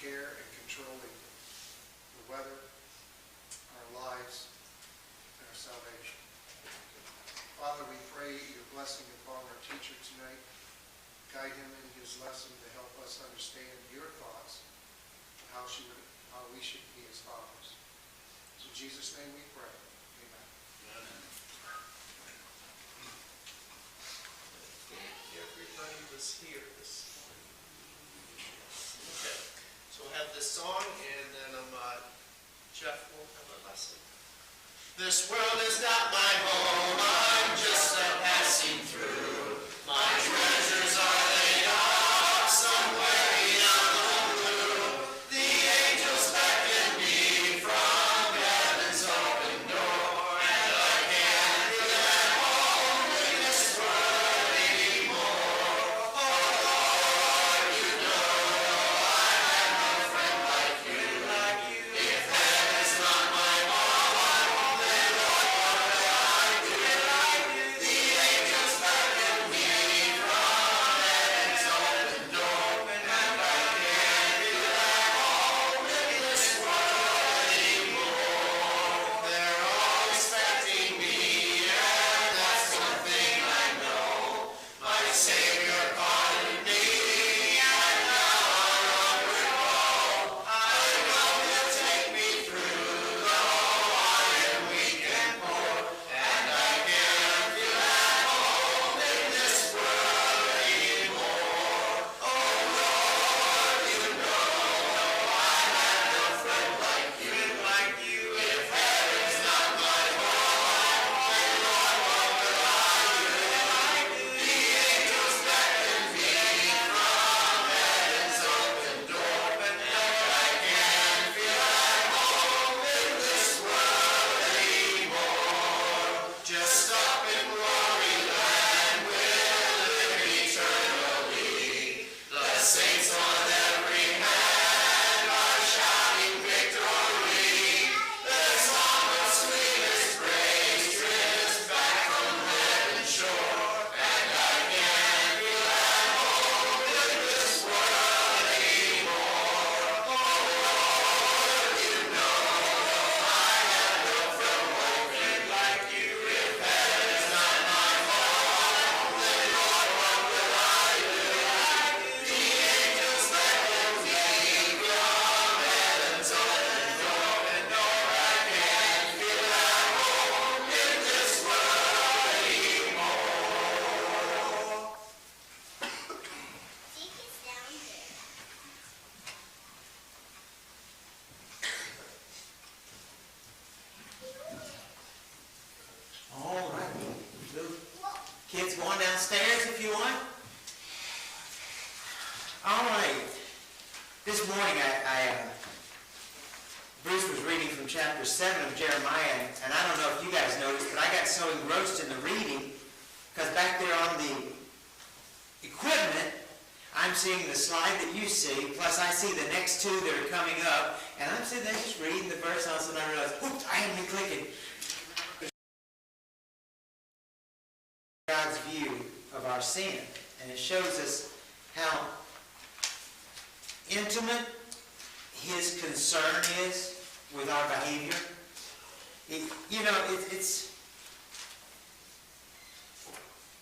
care and controlling the weather, our lives, and our salvation. Father, we pray your blessing upon our teacher tonight. Guide him in his lesson to help us understand your thoughts and how we should be as fathers. In Jesus' name we pray. Amen. Everybody was here this morning. Okay, so we'll have this song, and then Jeff will have a lesson. This world is not my home, I'm just a passing through. My treasures are laid up somewhere beyond the blue. The angels beckon me from heaven's open door, and I can't feel at home in this world anymore. Oh Lord, you know I have no friend like you. If heaven's not my home, I won't live. Lord, what will I do? The angels beckon me from heaven's open door, and I can't feel at home in this world anymore. They're all expecting me, and that's one thing I know. My Savior pardoned me, and now I'm onward go. I know he'll take me through, though I am weak and poor, and I can't feel at home in this world anymore. Oh Lord, you know I have no friend like you. If heaven's not my home, then Lord, what will I do? The angels beckon me from heaven's open door, and I can't feel at home in this world anymore. Just up in glory land we'll live eternally. The saints on every hand are shouting victory. The song of sweetest praise drifts back from heaven's shore, and I can't feel at home in this world anymore. Oh Lord, you know I have no friend like you. If heaven's not my home, then Lord, what will I do? The angels beckon me from heaven's open door, and I can't feel at home in this world anymore. Deacon's down there. All right. Kids going downstairs if you want. All right. This morning, Bruce was reading from chapter 7 of Jeremiah, and I don't know if you guys noticed, but I got so engrossed in the reading, because back there on the equipment, I'm seeing the slide that you see, plus I see the next two that are coming up, and I'm sitting there just reading the verse, and all of a sudden I realize, oops, I haven't been clicking. God's view of our sin, and it shows us how intimate his concern is with our behavior. It's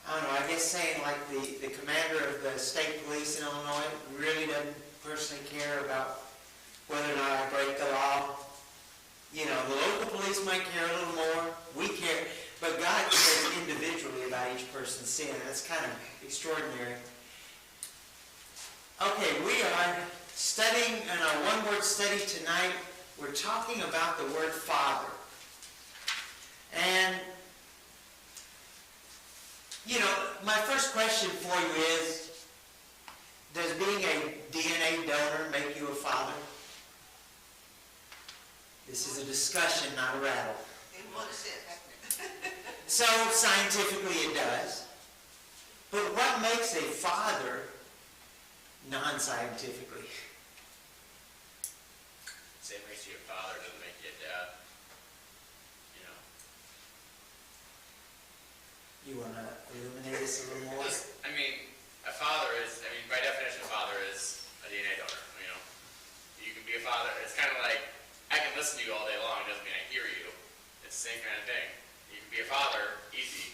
I don't know, I guess saying like the commander of the state police in Illinois really doesn't personally care about whether or not I break the law. The local police might care a little more. We care. But God cares individually about each person's sin. That's kind of extraordinary. Okay, we are studying in our one-word study tonight. We're talking about the word Father. And, my first question for you is, does being a DNA donor make you a father? This is a discussion, not a rattle. In what sense? So, scientifically it does. But what makes a father non-scientifically? Same makes you a father doesn't make you a dad. You want to illuminate this a little more? I mean, a father is, by definition, a father is a DNA donor. listen to you all day long, doesn't mean I hear you. It's the same kind of thing. You can be a father, easy.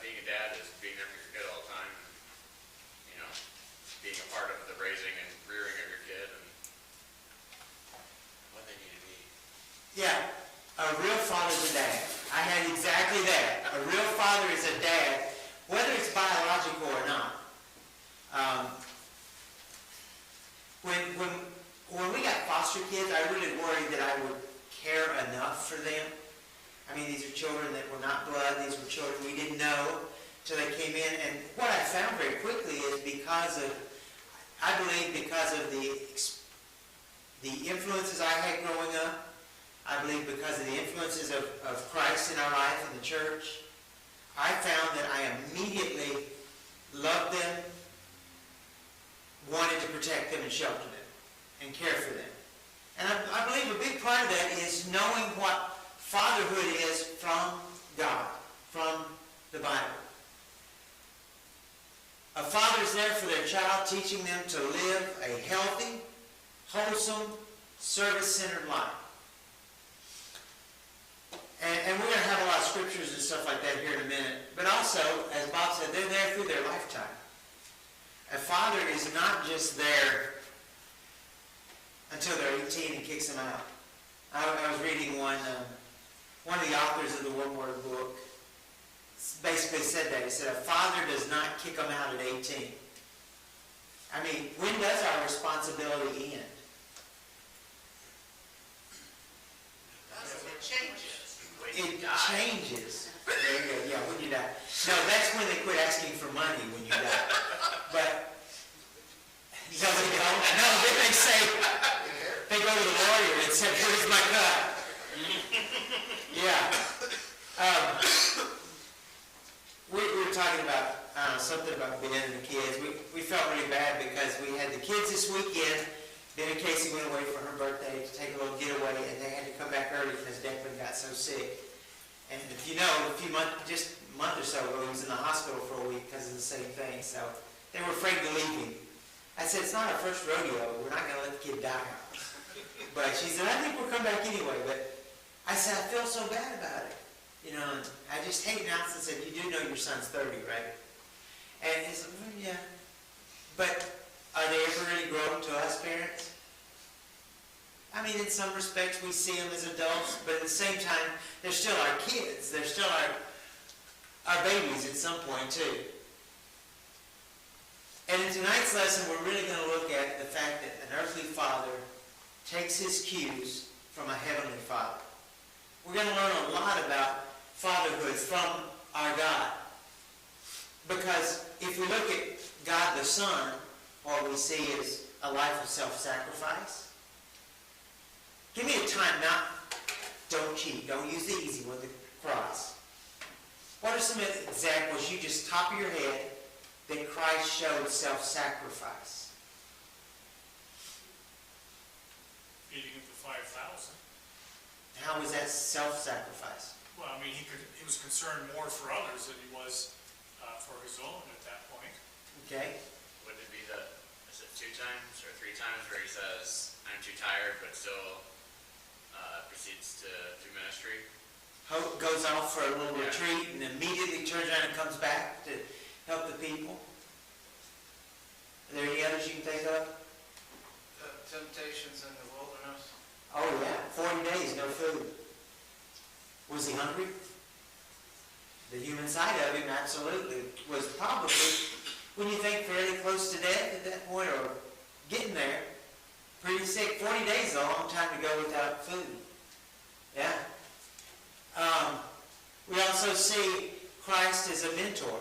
Being a dad is being there for your kid all the time, and, you know, being a part of the raising and rearing of your kid and what they need to be. Yeah, a real father's a dad. I had exactly that. A real father is a dad, whether it's biological or not. When we got foster kids, I really worried that I would care enough for them. I mean, these are children that were not blood. These were children we didn't know till they came in. And what I found very quickly is I believe because of the influences I had growing up, I believe because of the influences of Christ in our life in the church, I found that I immediately loved them, wanted to protect them and shelter them and care for them. And I believe a big part of that is knowing what fatherhood is from God, from the Bible. A father is there for their child, teaching them to live a healthy, wholesome, service-centered life. And we're going to have a lot of scriptures and stuff like that here in a minute. But also, as Bob said, they're there through their lifetime. A father is not just there until they're 18 and kicks them out. I was reading one of the authors of the One Word book basically said that. He said, a father does not kick them out at 18. I mean, when does our responsibility end? It changes. It changes. Very good. Yeah, when you die. No, that's when they quit asking for money when you die. But no, they don't. No, then they say, they go to the lawyer and say, "Where's my cut?" Yeah. We were talking about something about Ben and the kids. We felt really bad because we had the kids this weekend. Ben and Casey went away for her birthday to take a little getaway, and they had to come back early because Declan got so sick. And if you know, just a month or so ago, he was in the hospital for a week because of the same thing. So they were afraid to leave him. I said, it's not our first rodeo. We're not going to let the kid die. But she said, I think we'll come back anyway. But I said, I feel so bad about it. You know, and I just hate announced and said, you do know your son's 30, right? And he said, yeah. But are they ever really grown to us parents? I mean, in some respects, we see them as adults, but at the same time, they're still our kids. They're still our babies at some point, too. And in tonight's lesson, we're really going to look at the fact that an earthly father takes his cues from a heavenly father. We're going to learn a lot about fatherhood from our God. Because if we look at God the Son, what we see is a life of self-sacrifice. Give me a time now. Don't cheat. Don't use the easy one, the cross. What are some examples you just top of your head that Christ showed self-sacrifice? Feeding of the 5,000. How was that self-sacrifice? Well, I mean, he was concerned more for others than he was for his own at that point. Okay. Would it be is it 2 times or 3 times where he says, I'm too tired, but still proceeds to do ministry? Hope goes off for a little retreat and immediately turns around and comes back to help the people. Are there any others you can think of? The temptations in the wilderness. Oh yeah, 40 days, no food. Was he hungry? The human side of him absolutely was probably, when you think, fairly close to death at that point, or getting there, pretty sick. 40 days is a long time to go without food. Yeah. We also see Christ as a mentor.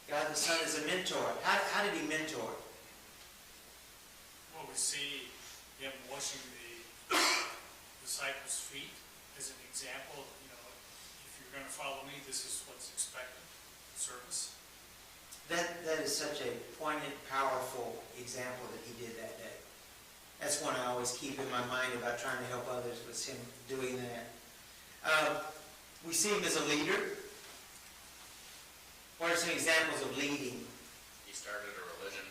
God the Son is a mentor. How did he mentor? Well, we see him washing the disciples' feet as an example. You know, if you're going to follow me, this is what's expected. Service. That is such a poignant, powerful example that he did that day. That's one I always keep in my mind about trying to help others, was him doing that. We see him as a leader. What are some examples of leading? He started a religion.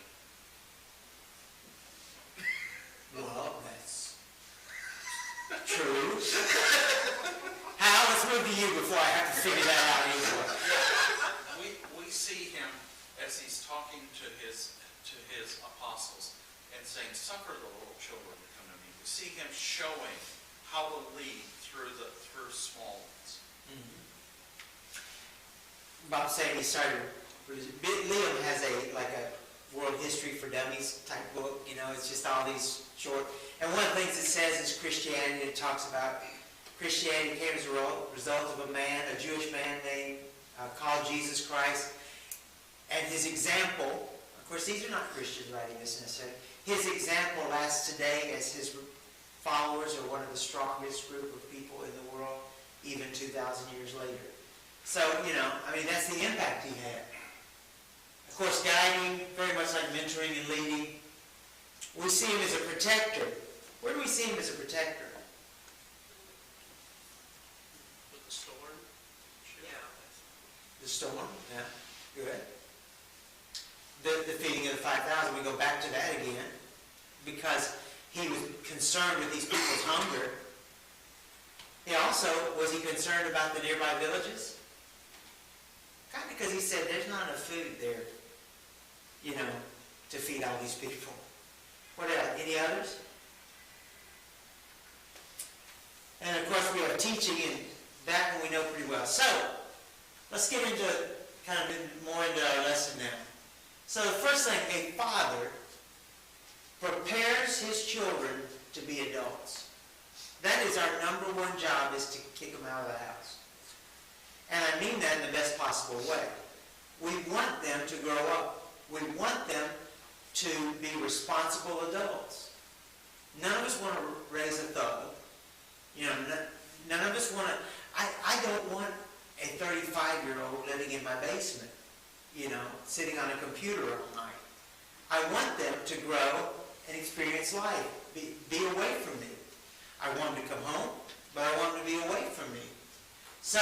Well, that's true. Hal, let's move to you before I have to figure that out anymore. We see him as he's talking to his apostles and saying, suffer the little children to come to me. We see him showing how to lead through small ones. Bob said he started, Liam has a world history for dummies type book, it's just all these short, and one of the things it says is Christianity. It talks about Christianity came as a result of a Jewish man named, called Jesus Christ, and his example, of course these are not Christians writing this necessarily, his example lasts today as his followers are one of the strongest group of people in the world, even 2,000 years later. So, that's the impact he had. Of course, guiding, very much like mentoring and leading. We see him as a protector. Where do we see him as a protector? With the storm. The storm, yeah, good. The feeding of the 5,000, we go back to that again, because he was concerned with these people's hunger. He also, was he concerned about the nearby villages? Kind of because he said there's not enough food there, to feed all these people. What else? Any others? And of course we have teaching, and that one we know pretty well. So, let's get into more into our lesson now. So the first thing, a father prepares his children to be adults. That is our number one job, is to kick them out of the house. And I mean that in the best possible way. We want them to grow up. We want them to be responsible adults. None of us want to raise a thug. None of us want to... I don't want a 35-year-old living in my basement, sitting on a computer all night. I want them to grow and experience life, be away from me. I want them to come home, but I want them to be away from me. So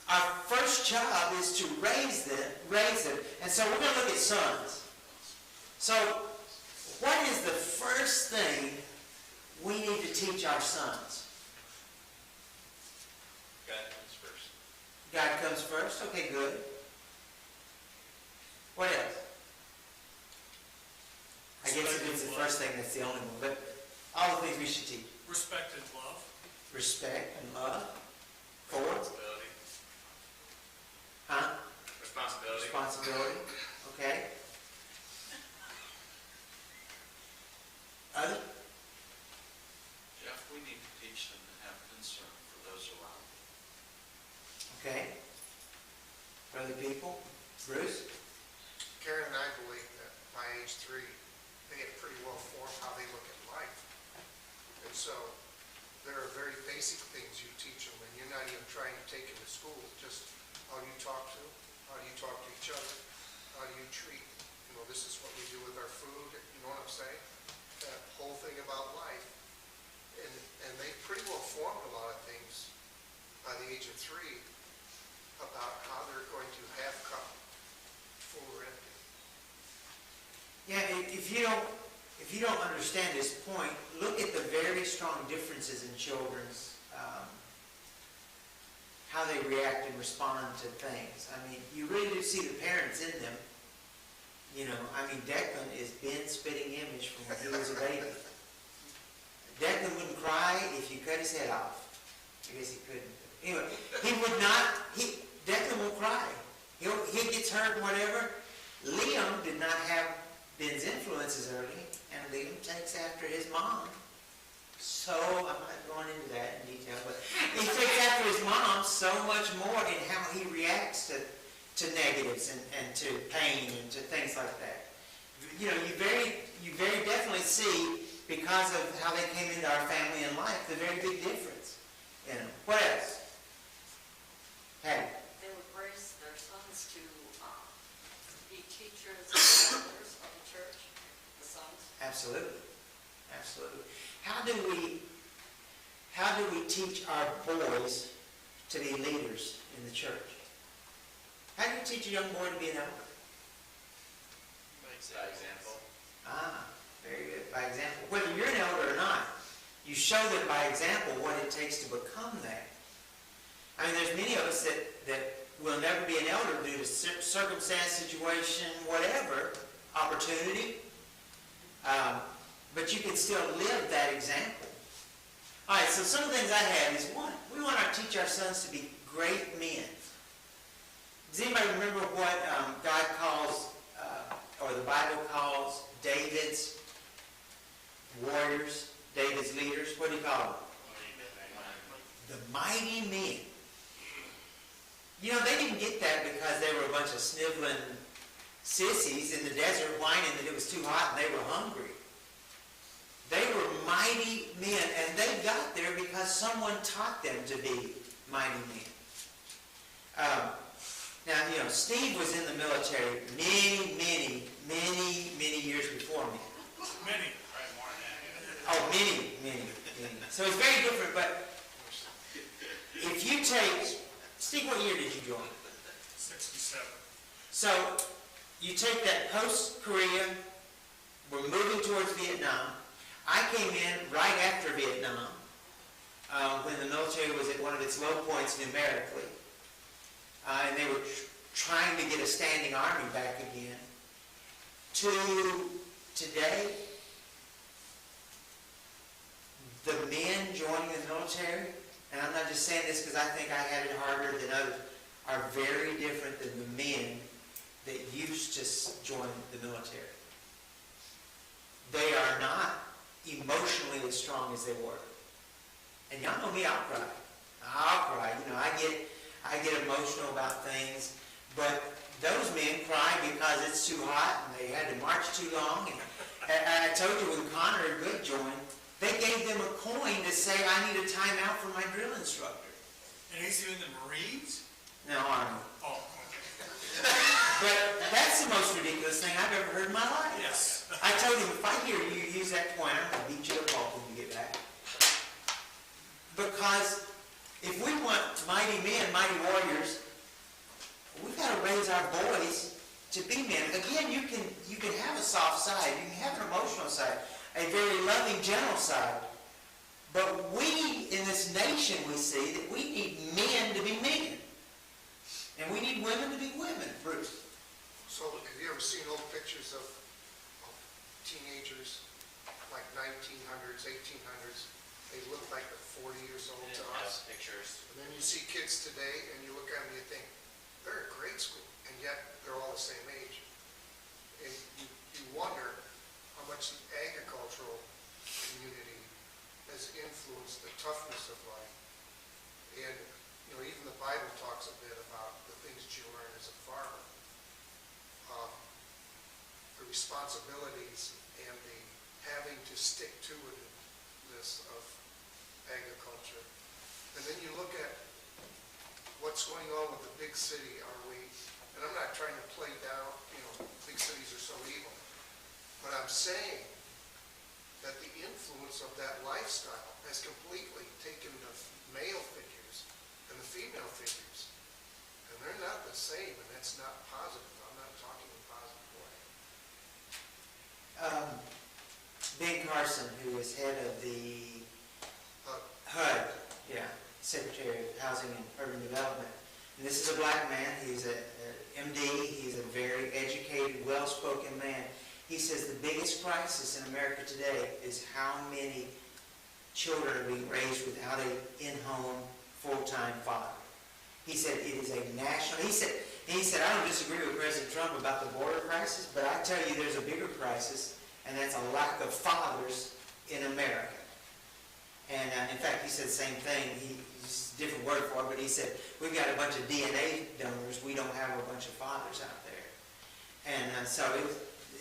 our first job is to raise them. And so we're going to look at sons. So what is the first thing we need to teach our sons? God comes first. God comes first? Okay, good. What else? I guess if it's the first thing, that's the only one. But all the things we should teach. Respect and love. Respect and love. Four. Responsibility. Huh? Responsibility. Responsibility. Okay. Other? Jeff, we need to teach them to have concern for those around them. Okay. For other people? Bruce? Karen and I believe that by age 3, they have pretty well formed how they look at life. And so there are very basic things you teach them, and you're not even trying to take them to school. Just how do you talk to them? How do you talk to each other? How do you treat? This is what we do with our food. You know what I'm saying? That whole thing about life. And they pretty well formed a lot of things by the age of 3 about how they're going to have cup full or empty. Yeah, if you don't understand this point, look at the very strong differences in children's how they react and respond to things. You really do see the parents in them. Declan is Ben's spitting image from when he was a baby. Declan wouldn't cry if you cut his head off. I guess he couldn't. Anyway, he would not. Declan will cry. He gets hurt and whatever. Liam did not have Ben's influences early, and Liam takes after his mom. So, I'm not going into that in detail, but he takes after his mom so much more in how he reacts to negatives and to pain and to things like that. You very definitely see, because of how they came into our family and life, the very big difference. What else? Hey. They would raise their sons to be teachers and elders of the church, the sons. Absolutely. Absolutely. How do we teach our boys to be leaders in the church? How do you teach a young boy to be an elder? By example. Very good. By example. Whether you're an elder or not, You show them by example what it takes to become that. I mean, there's many of us that will never be an elder due to circumstance, situation, whatever, opportunity. But you can still live that example. All right, so some of the things I have is, one, we want to teach our sons to be great men. Does anybody remember what God calls, or the Bible calls, David's warriors, David's leaders? What do you call them? The mighty men. You know, they didn't get that because they were a bunch of sniveling sissies in the desert whining that it was too hot and they were hungry. They were mighty men, and they got there because someone taught them to be mighty men. Now, you know, Steve was in the military many years before me. Many, right, more than that. Oh, many. So it's very different, but if you take, Steve, what year did you join? 67. So you take that post-Korea, we're moving towards Vietnam. I came in right after Vietnam, when the military was at one of its low points numerically. And they were trying to get a standing army back again. To today, the men joining the military, and I'm not just saying this because I think I had it harder than others, are very different than the men that used to join the military. They are not emotionally as strong as they were. And y'all know me, I'll cry. You know, I get emotional about things, but those men cry because it's too hot and they had to march too long. And I told you when Connor and Good joined, they gave them a coin to say, I need a timeout for my drill instructor. And he's in the Marines? No, Army. Oh, okay. But that's the most ridiculous thing I've ever heard in my life. Yes. I told him, if I hear you use that coin, I'm going to beat you to pulp when you get back. Because if we want mighty men, mighty warriors, we've got to raise our boys to be men. Again, you can have a soft side, you can have an emotional side, a very loving, gentle side. But we, in this nation, we see that we need men to be men. And we need women to be women, Bruce. So have you ever seen old pictures of teenagers, like 1900s, 1800s? They look like they're 40 years old to us. Pictures. And then you see kids today, and you look at them and you think, they're in grade school, and yet they're all the same age. And you wonder how much the agricultural community has influenced the toughness of life. And, you know, even the Bible talks a bit about the things that you learn as a farmer. The responsibilities and the having to stick to this of agriculture. And then you look at what's going on with the big city, and I'm not trying to play down, you know, big cities are so evil, but I'm saying that the influence of that lifestyle has completely taken the male figures and the female figures, and they're not the same, and that's not positive. I'm not talking in a positive way. Ben Carson, who is head of the HUD, Secretary of Housing and Urban Development. And this is a black man. He's a MD. He's a very educated, well-spoken man. He says the biggest crisis in America today is how many children are being raised without an in-home, full-time father. He said it is a national. He said I don't disagree with President Trump about the border crisis, but I tell you there's a bigger crisis, and that's a lack of fathers in America. And in fact, he said the same thing. He's a different word for it, but he said, we've got a bunch of DNA donors. We don't have a bunch of fathers out there. And so it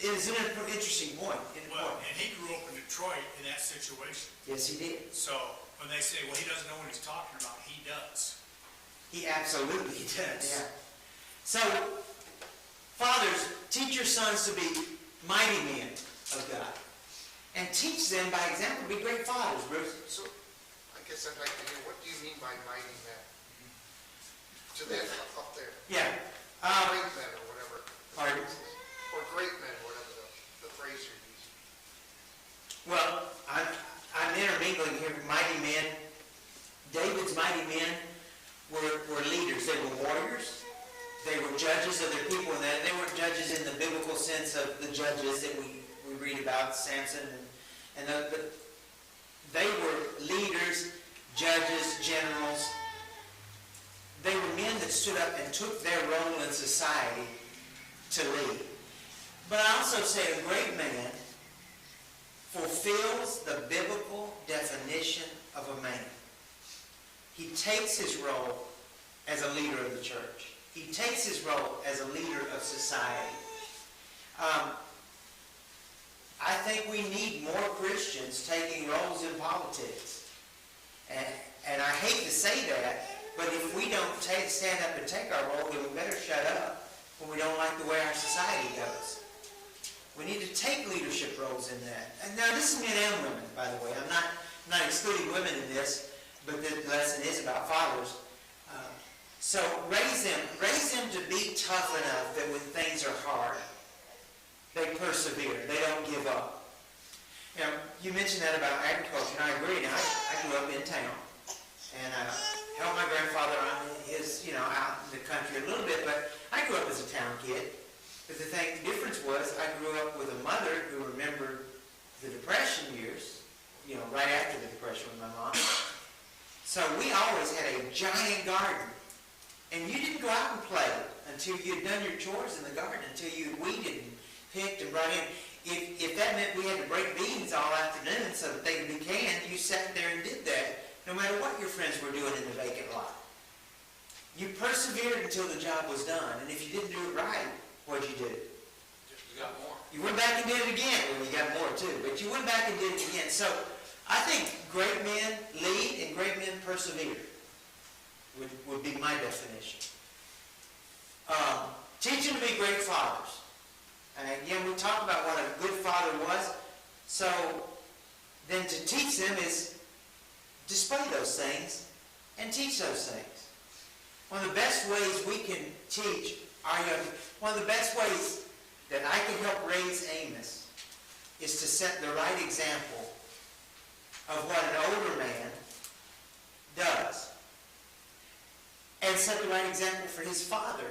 is an interesting point. Well, and he grew up in Detroit in that situation. Yes, he did. So when they say, well, he doesn't know what he's talking about, he does. He absolutely does. Yeah. So, fathers, teach your sons to be mighty men of God. And teach them by example to be great fathers, Bruce. So, I guess I'd like to hear, what do you mean by mighty men? To them up there. Yeah. Great men or whatever. Pardon? Or great men, whatever the phrase you're using. Well, I'm intermingling here mighty men, David's mighty men were leaders. They were warriors. They were judges of their people, and they weren't judges in the biblical sense of the judges that we read about, Samson but they were leaders, judges, generals. They were men that stood up and took their role in society to lead. But I also say a great man fulfills the biblical definition of a man. He takes his role as a leader of the church. He takes his role as a leader of society. I think we need more Christians taking roles in politics. And I hate to say that, but if we don't stand up and take our role, then we better shut up when we don't like the way our society goes. We need to take leadership roles in that. And now this is men and women, by the way. I'm not excluding women in this, but the lesson is about fathers. So raise them to be tough enough that when things are hard, they persevere. They don't give up. Now, you mentioned that about agriculture, and I agree. Now, I grew up in town, and I helped my grandfather on his, out in the country a little bit, but I grew up as a town kid. But the difference was I grew up with a mother who remembered the Depression years, right after the Depression with my mom. So we always had a giant garden. And you didn't go out and play until you'd done your chores in the garden, until you weeded and picked and brought in. If that meant we had to break beans all afternoon so that they could be canned, you sat there and did that, no matter what your friends were doing in the vacant lot. You persevered until the job was done, and if you didn't do it right, what'd you do? You got more. You went back and did it again. Well, you got more too, but you went back and did it again. So I think great men lead and great men persevere. Would be my definition. Teach them to be great fathers. And again, we talked about what a good father was. So then to teach them is display those things and teach those things. One of the best ways we can teach our young people, one of the best ways that I can help raise Amos is to set the right example of what an older man does. And set the right example for his father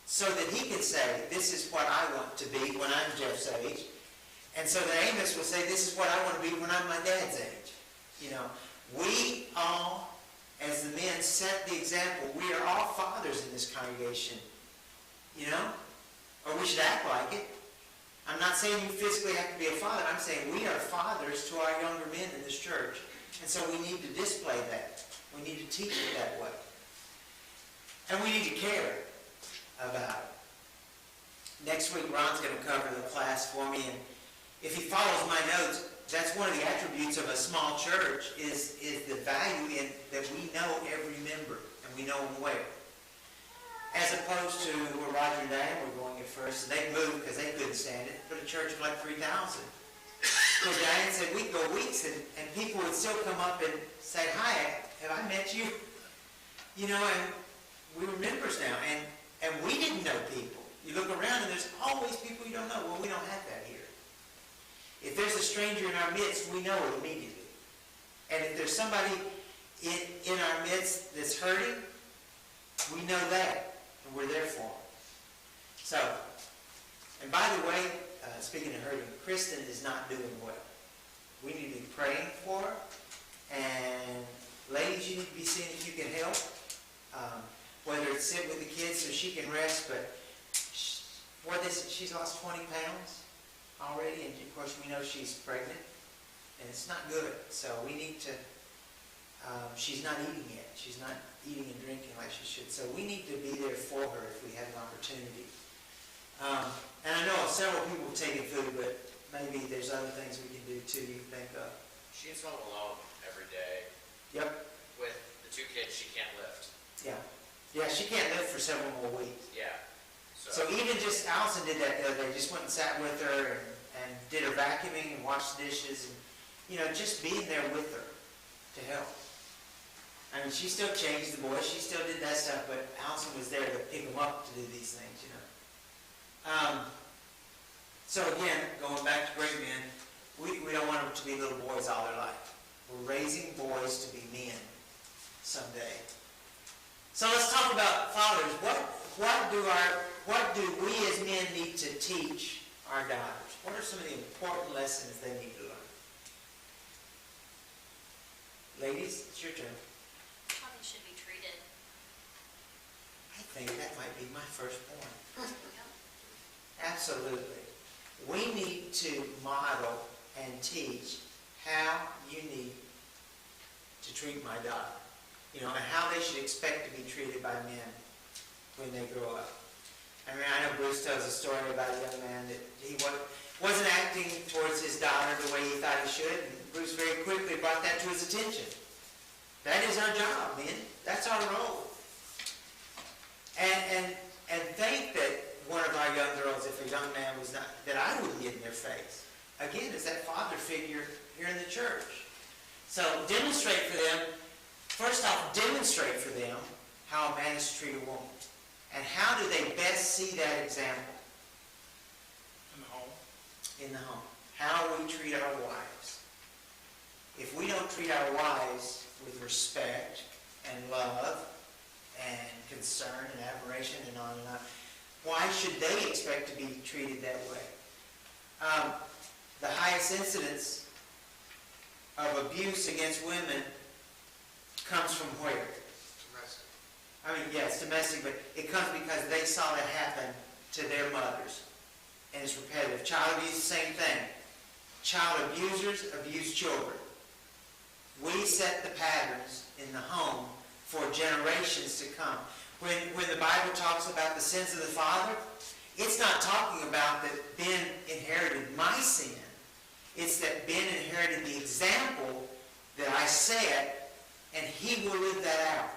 so that he can say, this is what I want to be when I'm Jeff's age. And so that Amos will say, this is what I want to be when I'm my dad's age. We all, as the men, set the example. We are all fathers in this congregation. Or we should act like it. I'm not saying you physically have to be a father. I'm saying we are fathers to our younger men in this church. And so we need to display that. We need to teach it that way. And we need to care about it. Next week, Ron's going to cover the class for me. And if he follows my notes, that's one of the attributes of a small church is the value in that we know every member and we know them well. As opposed to where Roger and Diane were going at first, and they moved because they couldn't stand it, but a church of like 3,000. So Diane said we'd go weeks and people would still come up and say, hi, have I met you? And we were members now, and we didn't know people. You look around and there's always people you don't know. Well, we don't have that here. If there's a stranger in our midst, we know it immediately. And if there's somebody in our midst that's hurting, we know that, and we're there for them. So, and by the way, speaking of hurting, Kristen is not doing well. We need to be praying for her, and ladies, you need to be seeing if you can help. Whether it's sit with the kids so she can rest, but she's lost 20 pounds already, and of course we know she's pregnant, and it's not good. So we need to, she's not eating yet. She's not eating and drinking like she should. So we need to be there for her if we have an opportunity. And I know several people have taken food, but maybe there's other things we can do too you can think of. She's home alone every day. Yep. With the 2 kids she can't lift. Yeah. Yeah, she can't live for several more weeks. Yeah. So even just, Allison did that the other day, just went and sat with her and did her vacuuming and washed the dishes and, just being there with her to help. I mean, she still changed the boys, she still did that stuff, but Allison was there to pick them up to do these things, So again, going back to great men, we don't want them to be little boys all their life. We're raising boys to be men someday. So let's talk about fathers. What do we as men need to teach our daughters? What are some of the important lessons they need to learn? Ladies, it's your turn. How they should be treated. I think that might be my first point. Yeah. Absolutely. We need to model and teach how you need to treat my daughter. You know, and how they should expect to be treated by men when they grow up. I mean, I know Bruce tells a story about a young man that he wasn't acting towards his daughter the way he thought he should, and Bruce very quickly brought that to his attention. That is our job, men. That's our role. And think that one of our young girls, if a young man was not, that I wouldn't get in their face. Again, is that father figure here in the church. So demonstrate for them, first off, demonstrate for them how a man is to treat a woman. And how do they best see that example? In the home. In the home. How we treat our wives. If we don't treat our wives with respect and love and concern and admiration and on, why should they expect to be treated that way? The highest incidence of abuse against women comes from where? Domestic. I mean, yes, domestic, but it comes because they saw that happen to their mothers. And it's repetitive. Child abuse, same thing. Child abusers abuse children. We set the patterns in the home for generations to come. When the Bible talks about the sins of the father, it's not talking about that Ben inherited my sin. It's that Ben inherited the example that I set, and he will live that out.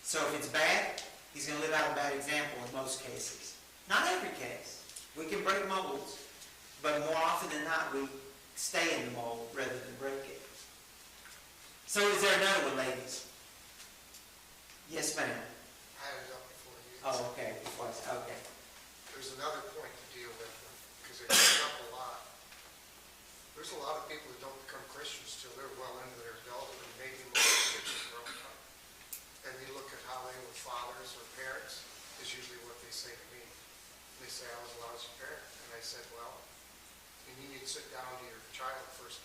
So if it's bad, he's going to live out a bad example in most cases. Not every case. We can break molds, but more often than not, we stay in the mold rather than break it. So is there another one, ladies? Yes, ma'am. I had it up before you. Oh, okay. Okay. There's another point to deal with, because it comes up a lot. There's a lot of people who don't become Christians till they're well into their adulthood, and maybe more Christians grown up. And they look at how they were fathers or parents, is usually what they say to me. They say, I was a lousy parent. And I said, well, you need to sit down to your child first,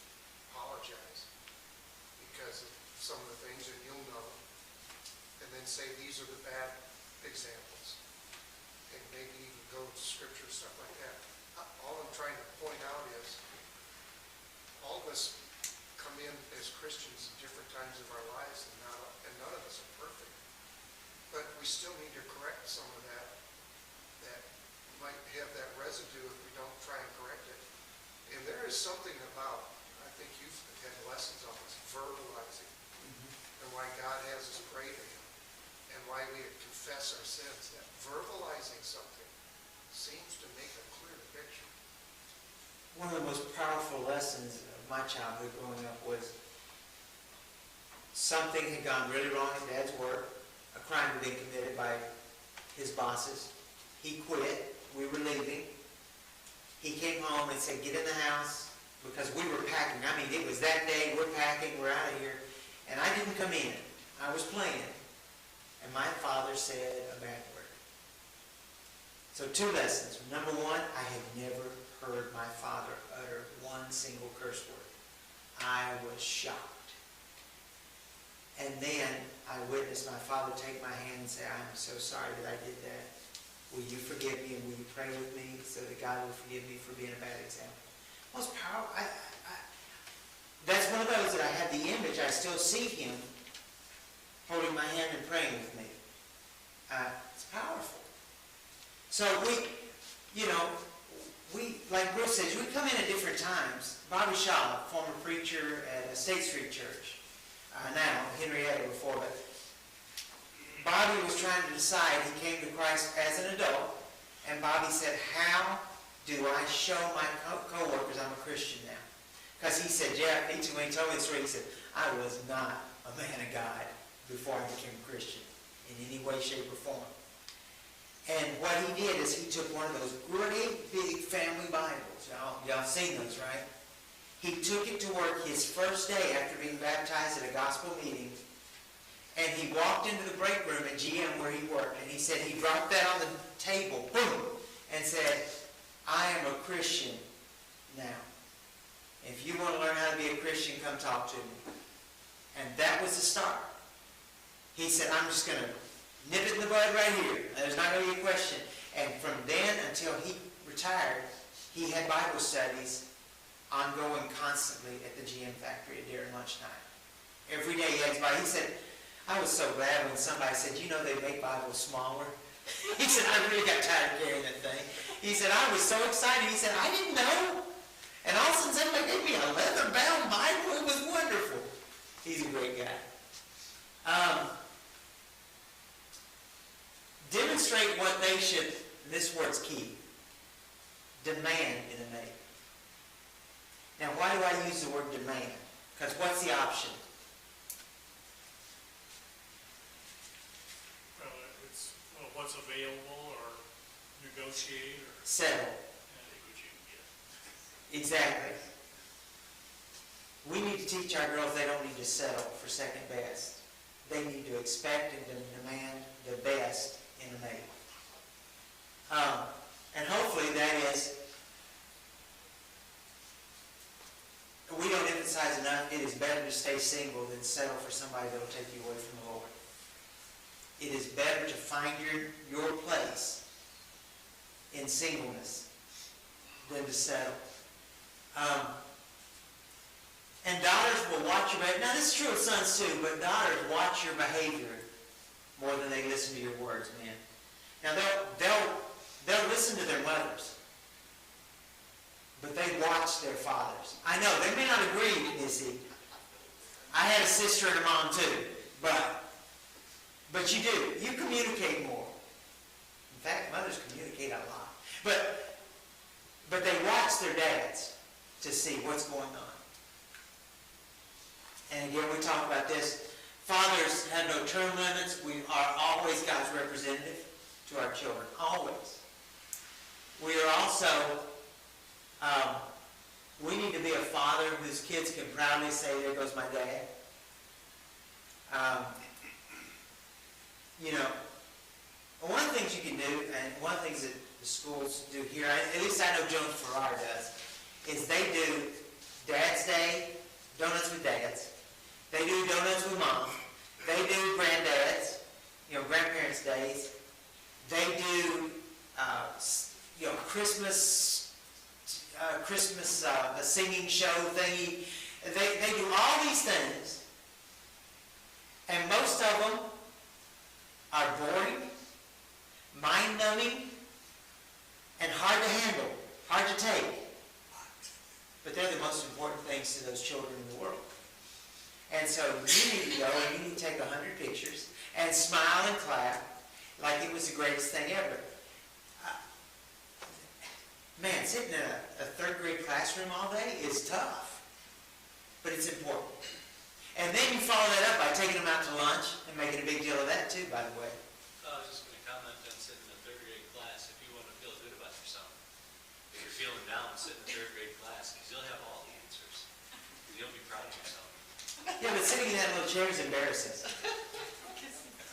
apologize, because of some of the things, and you'll know. And then say, these are the bad examples. And maybe even go to scripture and stuff like that. All I'm trying to point out is, all of us come in as Christians in different times of our lives, and none of us are perfect. But we still need to correct some of that might have that residue if we don't try and correct it. And there is something about, I think you've had lessons on this, verbalizing, and why God has us pray to Him, and why we confess our sins. That verbalizing something seems to make a clear picture. One of the most powerful lessons of my childhood growing up was something had gone really wrong at Dad's work. A crime had been committed by his bosses. He quit. We were leaving. He came home and said, get in the house, because we were packing. I mean, it was that day, we're packing, we're out of here. And I didn't come in. I was playing. And my father said a bad word. So 2 lessons. Number 1, I had never heard my father utter one single curse word. I was shocked. And then I witnessed my father take my hand and say, I'm so sorry that I did that. Will you forgive me, and will you pray with me so that God will forgive me for being a bad example? Most powerful. That's one of those that I have the image. I still see him holding my hand and praying with me. It's powerful. So we, like Bruce says, we come in at different times. Bobby Shaw, former preacher at State Street Church, now Henrietta before, but Bobby was trying to decide. He came to Christ as an adult, and Bobby said, how do I show my co-workers I'm a Christian now? Because he said, Jeff, when he told me the story, he said, I was not a man of God before I became a Christian in any way, shape, or form. And what he did is he took one of those great big family Bibles. Y'all seen those, right? He took it to work his first day after being baptized at a gospel meeting, and he walked into the break room at GM where he worked, and he said he dropped that on the table, boom, and said, I am a Christian now. If you want to learn how to be a Christian, come talk to me. And that was the start. He said, I'm just going to nip it in the bud right here. There's not going to be a question. And from then until he retired, he had Bible studies ongoing constantly at the GM factory during lunchtime. Every day he had his Bible. He said, I was so glad when somebody said, you know they make Bibles smaller. He said, I really got tired of carrying that thing. He said, I was so excited. He said, I didn't know. And all of a sudden they gave me a leather-bound Bible. It was wonderful. He's a great guy. Demonstrate what they should, and this word's key, demand in a mate. Now, why do I use the word demand? Because what's the option? Well, it's, what's available, or negotiate, or Settle. anything what you can get. Exactly. We need to teach our girls they don't need to settle for second best. They need to expect and demand the best in a mate. And hopefully that is, we don't emphasize enough, it is better to stay single than settle for somebody that will take you away from the Lord. It is better to find your place in singleness than to settle. And daughters will watch your behavior. Now this is true of sons too, but daughters watch your behavior more than they listen to your words, man. Now they'll listen to their mothers, but they watch their fathers. I know, they may not agree with Missy. I had a sister and a mom too, but you do. You communicate more. In fact, mothers communicate a lot. But they watch their dads to see what's going on. And again, we talk about this. Fathers have no term limits. We are always God's representative to our children. Always. We are also, we need to be a father whose kids can proudly say, there goes my dad. One of the things you can do, and one of the things that the schools do here, at least I know Jones Farrar does, is they do Dad's Day, donuts with dads. They do donuts with mom. They do granddads, grandparents' days. They do, Christmas a singing show thingy. They do all these things, and most of them are boring, mind-numbing, and hard to handle, hard to take. But they're the most important things to those children in the world. And so you need to go and you need to take 100 pictures and smile and clap like it was the greatest thing ever. Man, sitting in a third grade classroom all day is tough, but it's important. And then you follow that up by taking them out to lunch and making a big deal of that too, by the way. I was just going to comment on sitting in a third grade class. If you want to feel good about yourself, if you're feeling down, sit in a third grade class because you'll have all the answers. You'll be proud of yourself. Yeah, but sitting in that little chair is embarrassing.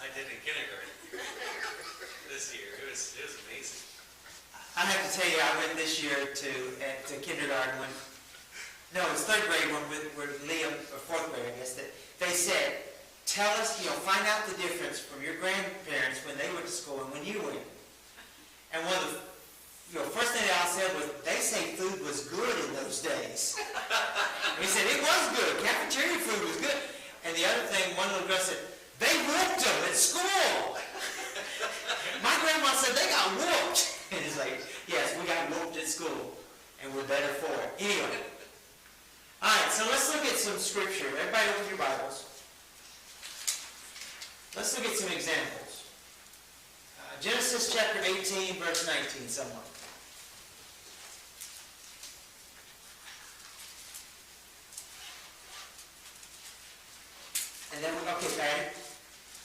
I did in kindergarten this year. It was amazing. I have to tell you, I went this year to kindergarten when, no, it was third grade when with Liam, or fourth grade, I guess, that they said, tell us, find out the difference from your grandparents when they went to school and when you went. And one of the first thing they all said was, they say food was good in those days. And he said, it was good. Cafeteria food was good. And the other thing, one little girl said, they whooped them at school. My grandma said they got whooped. And it's like, yes, we got whooped at school, and we're better for it. Anyway. All right, so let's look at some scripture. Everybody open your Bibles. Let's look at some examples. Genesis chapter 18, verse 19, someone. And then, okay, Patty.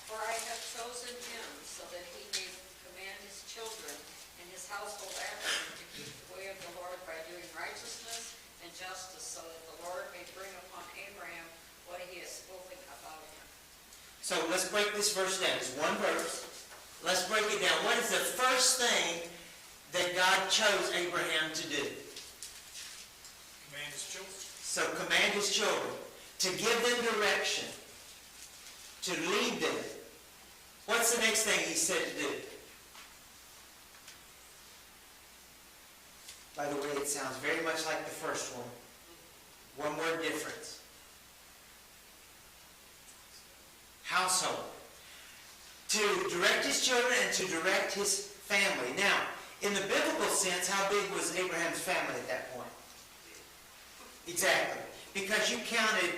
For I have chosen him so that he may command his children and his household after him to keep the way of the Lord by doing righteousness and justice, so that the Lord may bring upon Abraham what he has spoken about him. So let's break this verse down. It's one verse. Let's break it down. What is the first thing that God chose Abraham to do? Command his children. So command his children, to give them direction, to lead them. What's the next thing he said to do? By the way, it sounds very much like the first one. One word difference. Household. To direct his children and to direct his family. Now, in the biblical sense, how big was Abraham's family at that point? Exactly. Because you counted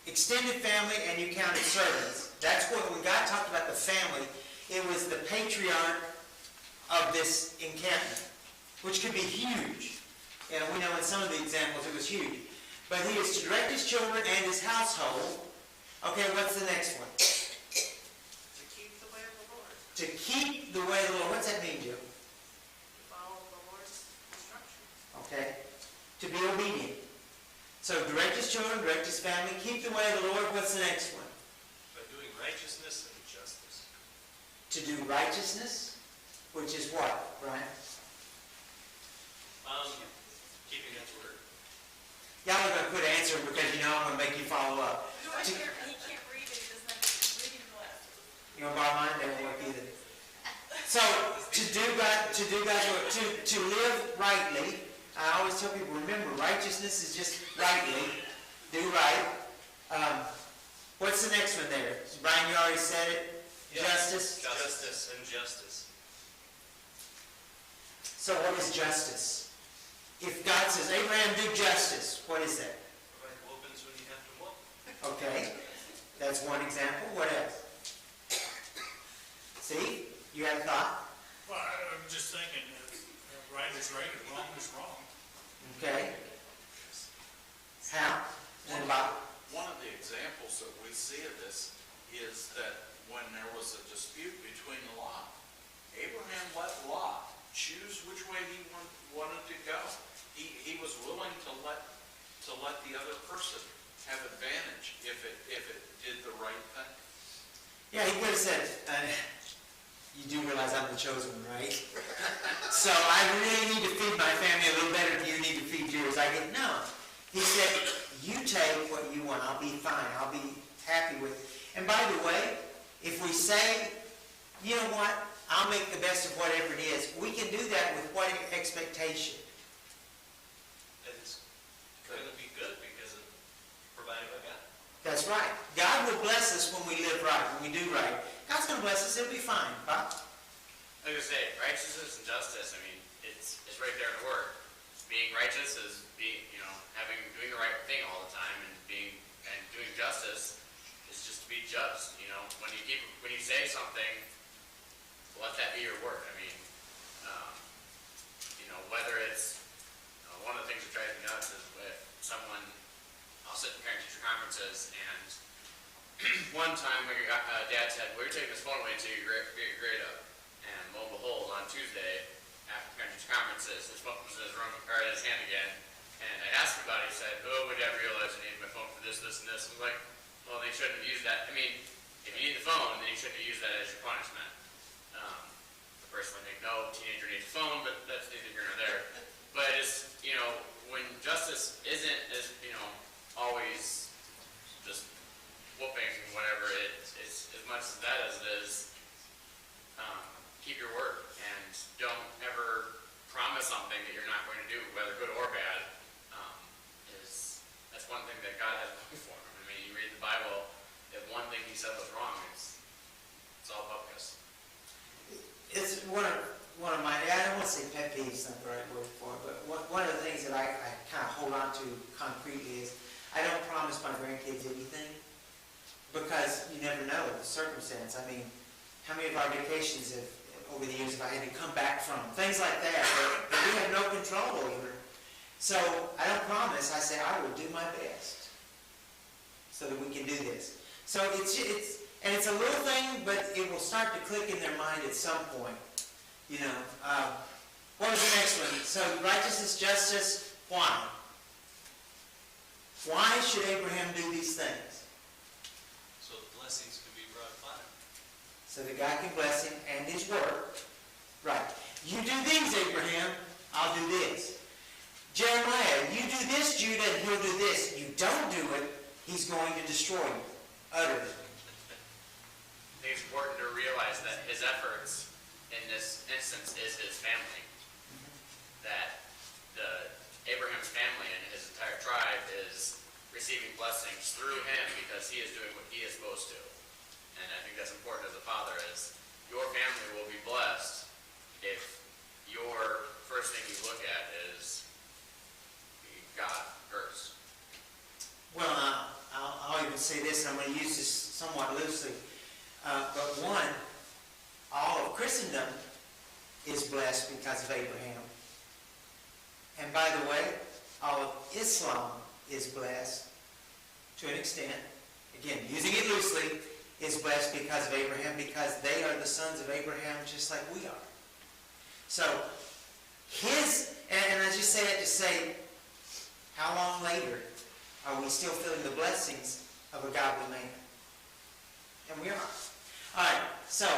extended family and you counted servants. That's what, when God talked about the family, it was the patriarch of this encampment, which could be huge. And we know in some of the examples it was huge. But he is to direct his children and his household. Okay, what's the next one? To keep the way of the Lord, To keep the way of the Lord. What's that mean, Joe? to follow the Lord's instructions. Okay? To be obedient. So direct his children, direct his family, keep the way of the Lord. What's the next one? By doing righteousness and justice. To do righteousness, which is what, Brian? Keeping God's word. Y'all are going to quit answering because you know I'm going to make you follow up. He can't read it, he doesn't have reading glasses. You know, bottom line, that won't work either. So, to do God's work, to live rightly, I always tell people, remember, righteousness is just rightly, do right. What's the next one there? Brian, you already said it. Justice. Justice and justice. So what is justice? If God says, Abraham, do justice, what is that? Provide whoopings when you have to whoop. Okay, that's one example. What else? See, you had a thought? Well, I'm just thinking, right is right and wrong is wrong. Okay. How? And Bob? One of the examples that we see of this is that when there was a dispute between Lot, Abraham let Lot choose which way he wanted to go. He was willing to let the other person have advantage if it did the right thing. Yeah, he could have said, you do realize I'm the chosen one, right? So I really need to feed my family a little better than you need to feed yours. I get, no. He said, you take what you want. I'll be fine. I'll be happy with it. And by the way, if we say, you know what, I'll make the best of whatever it is, we can do that with what expectation? It's going to be good because of provided by God. That's right. God will bless us when we live right, when we do right. God's going to bless us. It'll be fine. Bob? I was gonna say, righteousness and justice, I mean, it's right there in the word. Being righteous is doing the right thing all the time, and doing justice is just to be just, when you say something, let that be your word. I mean, whether it's, one of the things that drives me nuts is with someone, I'll sit in parent-teacher conferences, and one time Dad said, we're taking this phone away until you get your grade up. And lo and behold, on Tuesday, after parent-teacher conferences, his phone was in his room, or in his hand again. And I asked him about it. He said, would I realize I needed my phone for this, this, and this? I'm like, well, they shouldn't have used that. I mean, if you need the phone, then you shouldn't have used that as your punishment. Personally, I think, no, teenager needs a phone, but that's neither here nor there. But it's, when justice isn't as, always just whooping, whatever, it's as much as that as it is, keep your word and don't ever promise something that you're not going to do, whether good or bad. That's one thing that God has going for him. I mean, you read the Bible, if one thing he said was wrong, it's all bogus. It's one of my, I don't want to say pet peeves, not the right word for it, but one of the things that I kind of hold on to concretely is I don't promise my grandkids anything because you never know the circumstance. I mean, how many of our vacations over the years have I had to come back from? Things like that we have no control over. So I don't promise. I say I will do my best so that we can do this. So it's a little thing, but it will start to click in their mind at some point. What was the next one? So righteousness, justice, why? Why should Abraham do these things? So the blessings can be brought upon him. So that God can bless him and his work. Right. You do these, Abraham, I'll do this. Jeremiah, you do this, Judah, and he'll do this. You don't do it, he's going to destroy you. Utterly. I think it's important to realize that his efforts in this instance is his family. That Abraham's family and his entire tribe is receiving blessings through him because he is doing what he is supposed to. And I think that's important as a father, is your family will be blessed if your first thing you look at is God first. Well, I'll even say this, and I'm going to use this somewhat loosely. But one, all of Christendom is blessed because of Abraham. And by the way, all of Islam is blessed to an extent, again, using it loosely, is blessed because of Abraham, because they are the sons of Abraham just like we are. So, and I just say that to say, how long later are we still feeling the blessings of a godly man? And we are. All right, so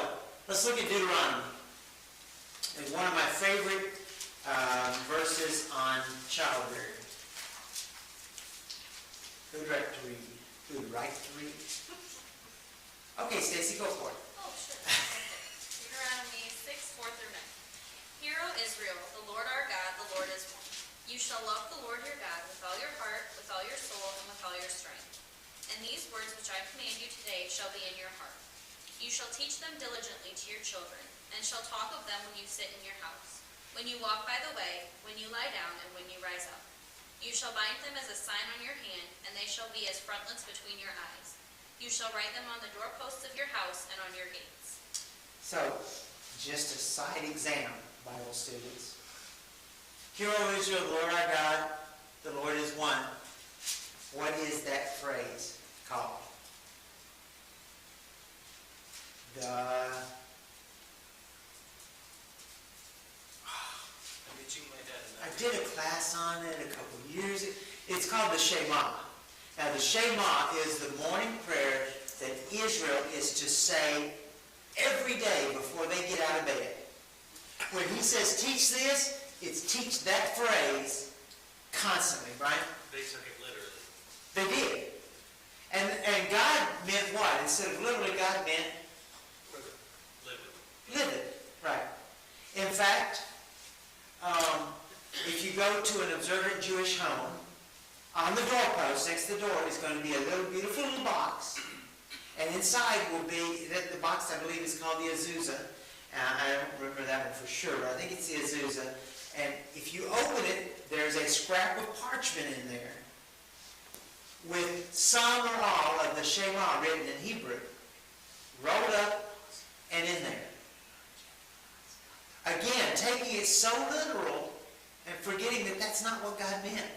let's look at Deuteronomy. It's one of my favorite verses on childbearing. Who'd like to read? Who'd like to read? Okay, Stacy, go for it. Oh, sure. Deuteronomy 6, 4 through 9. Hear, O Israel, the Lord our God, the Lord is one. You shall love the Lord your God with all your heart, with all your soul, and with all your strength. And these words which I command you today shall be in your heart. You shall teach them diligently to your children, and shall talk of them when you sit in your house, when you walk by the way, when you lie down, and when you rise up. You shall bind them as a sign on your hand, and they shall be as frontlets between your eyes. You shall write them on the doorposts of your house and on your gates. So, just a side exam, Bible students. Hear, O Israel, the Lord our God, the Lord is one. What is that phrase called? I did a class on it a couple of years ago. It's called the Shema. Now, the Shema is the morning prayer that Israel is to say every day before they get out of bed. When he says teach this, it's teach that phrase constantly, right? They took it literally. They did. And God meant what? Instead of literally, God meant Live it. live it. Right. In fact, if you go to an observant Jewish home, on the doorpost next to the door is going to be a beautiful little box. And inside will be, the box I believe is called the Azusa. I don't remember that one for sure, but I think it's the Azusa. And if you open it, there's a scrap of parchment in there with some or all of the Shema written in Hebrew, rolled up and in there. Again, taking it so literal and forgetting that that's not what God meant.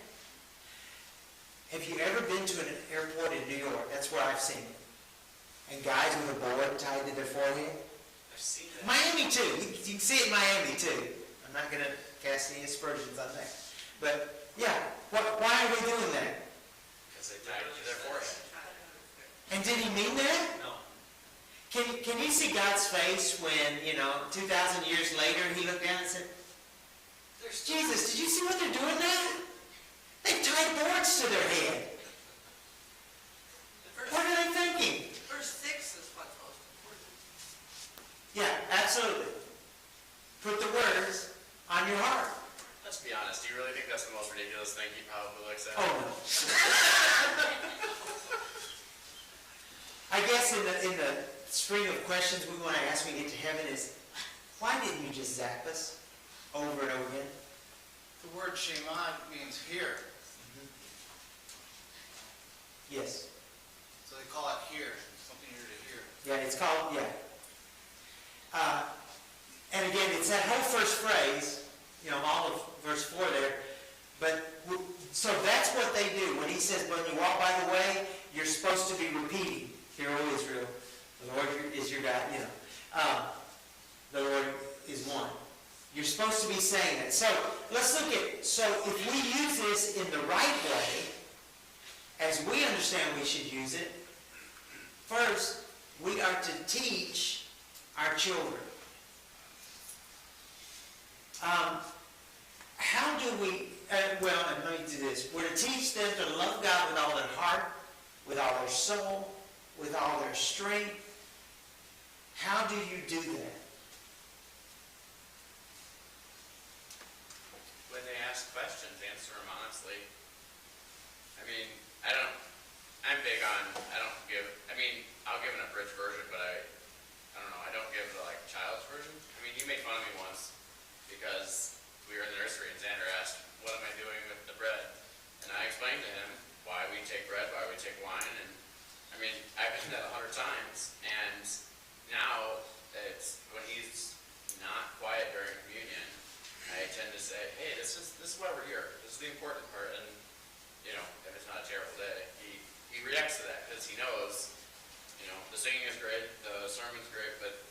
Have you ever been to an airport in New York? That's where I've seen it. And guys with a board tied to their forehead? I've seen that. Miami too. You can see it in Miami too. I'm not going to cast any aspersions on that. But yeah, why are they doing that? Because they tied it to their forehead. And did he mean that? No. Can you see God's face when, 2,000 years later, he looked down and said, Jesus, did you see what they're doing now? They've tied boards to their head. What are they thinking? Verse 6 is what's most important. Yeah, absolutely. Put the words on your heart. Let's be honest, do you really think that's the most ridiculous thing he probably looks at? Oh, no. I guess in the string of questions we want to ask when we get to heaven is, why didn't you just zap us over and over again? The word Shema means hear. Yes. So they call it hear, something you're to hear. Yeah, it's called, yeah. And again, it's that whole first phrase, all of verse 4 there. But, so that's what they do. When he says, when you walk by the way, you're supposed to be repeating, Hear, O Israel, the Lord is your God, the Lord is one. You're supposed to be saying that. So, let's look at, if we use this in the right way, as we understand we should use it, first, we are to teach our children. How do we, well, and let me do this. We're to teach them to love God with all their heart, with all their soul, with all their strength. How do you do that? When they ask questions, answer them honestly. I mean, I'm big on, I'll give an abridged version, but I don't know, I don't give the like child's version. I mean, you made fun of me once because we were in the nursery and Xander asked, what am I doing with the bread? And I explained to him why we take bread, why we take wine, and I mean, I've done that 100 times, and now it's when he's not quiet during communion, I tend to say, hey, this is why we're here. This is the important part, and you know, if it's not a terrible day, he reacts to that because he knows, you know, the singing is great, the sermon's great, but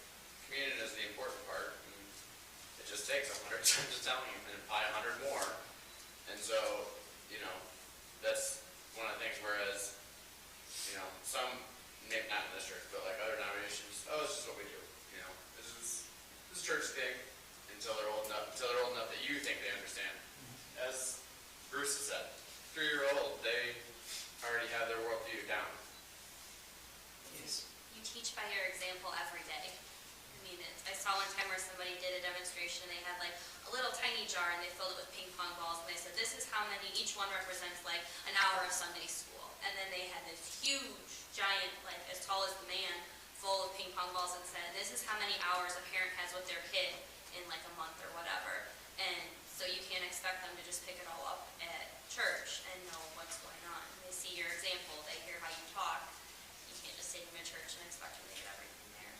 communion is the important part. And it just takes 100 times of telling him and probably 100 more, and so, you know, that's one of the things. Whereas, you know, some, maybe not in this church, but like other denominations, oh, this is what we do. You know, this is church thing until they're old enough that you think they understand. As Bruce has said, 3-year-old, they already have their worldview down. Yes. You teach by your example every day. I mean, I saw one time where somebody did a demonstration, they had like a little tiny jar and they filled it with ping pong balls, and they said, this is how many, each one represents like an hour of Sunday school. And then they had this huge, giant, like as tall as the man, full of ping pong balls, and said, this is how many hours a parent has with their kid in like a month or whatever. And so you can't expect them to just pick it all up at church and know what's going on. They see your example, they hear how you talk. You can't just take them to church and expect them to get everything there.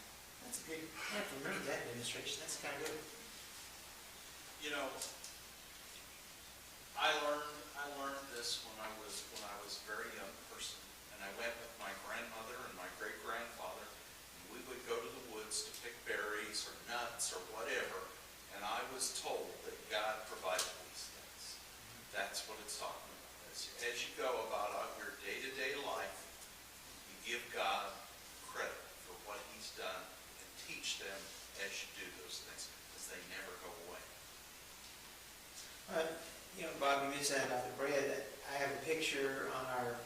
That's a good, I have to remember that demonstration. That's kind of good. You know, I learned this when I was a very young person, and I went with my grandmother and my great-grandfather, and we would go to the woods to pick berries or nuts or whatever, and I was told that God provided these things. That's what it's talking about. As you go about your day-to-day life, you give God credit for what he's done and teach them as you do those things, because they never go away. You know, Bob, you mentioned that about the bread. I have a picture on our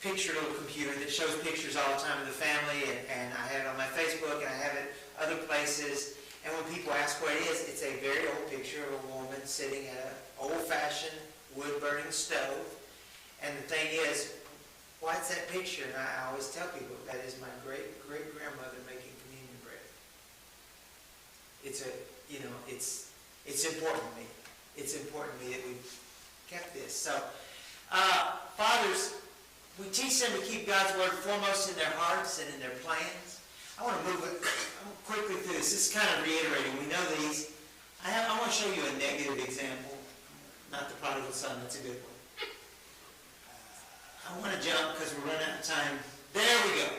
picture little computer that shows pictures all the time of the family, and I have it on my Facebook, and I have it other places. And when people ask what it is, it's a very old picture of a woman sitting at an old-fashioned wood-burning stove. And the thing is, what's that picture? And I always tell people that is my great-great-grandmother making communion bread. It's important to me. It's important to me that we've kept this. So, fathers, we teach them to keep God's word foremost in their hearts and in their plans. I want to move it quickly through this. This is kind of reiterating. We know these. I want to show you a negative example. Not the prodigal son. That's a good one. I want to jump because we're running out of time. There we go.